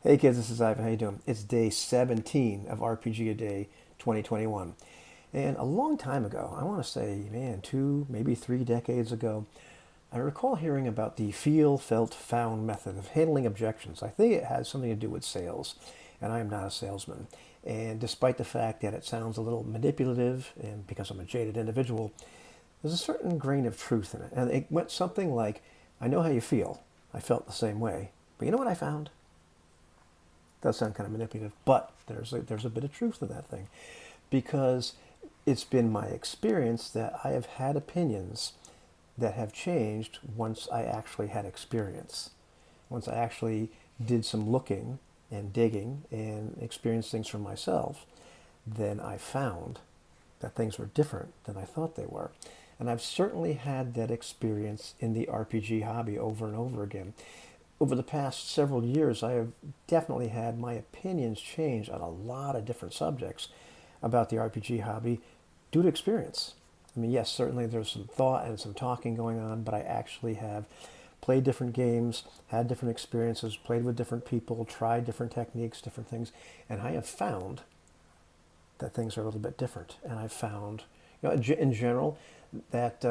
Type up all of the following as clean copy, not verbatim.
Hey kids, this is Ivan. How you doing? It's day 17 of RPG A Day 2021. And a long time ago, I want to say, man, two, maybe 3 decades ago, I recall hearing about the feel, felt, found method of handling objections. I think it has something to do with sales, and I am not a salesman. And despite the fact that it sounds a little manipulative, and because I'm a jaded individual, there's a certain grain of truth in it. And it went something like, I know how you feel. I felt the same way. But you know what I found? Does sound kind of manipulative, but there's a bit of truth to that thing, because it's been my experience that I have had opinions that have changed once I actually had experience. Once I actually did some looking and digging and experienced things for myself, then I found that things were different than I thought they were. And I've certainly had that experience in the RPG hobby over and over again. Over the past several years, I have definitely had my opinions change on a lot of different subjects about the RPG hobby due to experience. I mean, yes, certainly there's some thought and some talking going on, but I actually have played different games, had different experiences, played with different people, tried different techniques, different things, and I have found that things are a little bit different. And I've found, in general, that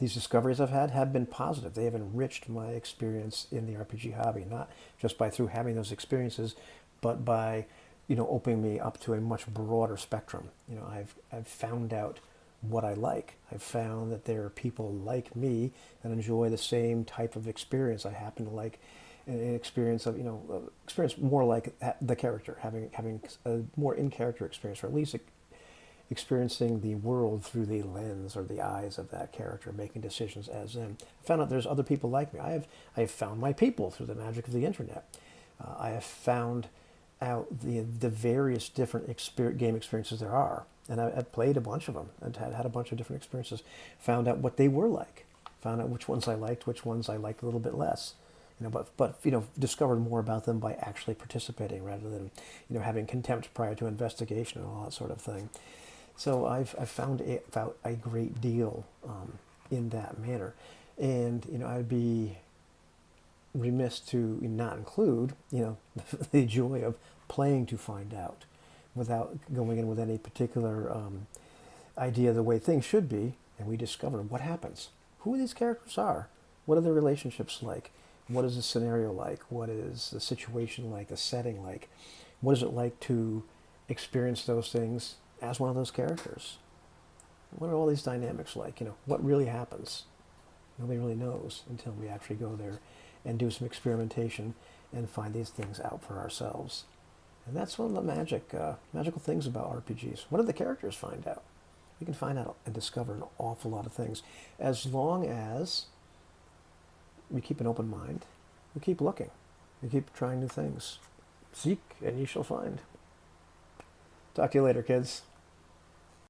these discoveries I've had have been positive. They have enriched my experience in the RPG hobby, not just by through having those experiences, but by, opening me up to a much broader spectrum. I've found out what I like. I've found that there are people like me that enjoy the same type of experience. I happen to like an experience of, experience more like the character, having a more in character experience, or at least experiencing the world through the lens or the eyes of that character, making decisions as them. I found out there's other people like me. I have found my people through the magic of the internet. I have found out the various different game experiences there are, and I've played a bunch of them and had a bunch of different experiences. Found out what they were like. Found out which ones I liked, which ones I liked a little bit less. But discovered more about them by actually participating rather than having contempt prior to investigation and all that sort of thing. So I've found out a great deal in that manner, and I'd be remiss to not include the joy of playing to find out, without going in with any particular idea of the way things should be, and we discover what happens, who these characters are, what are their relationships like, what is the scenario like, what is the situation like, the setting like, what is it like to experience those things as one of those characters. What are all these dynamics like? What really happens? Nobody really knows until we actually go there and do some experimentation and find these things out for ourselves. And that's one of the magical things about RPGs. What do the characters find out? We can find out and discover an awful lot of things, as long as we keep an open mind, we keep looking, we keep trying new things. Seek and ye shall find. Talk to you later, kids.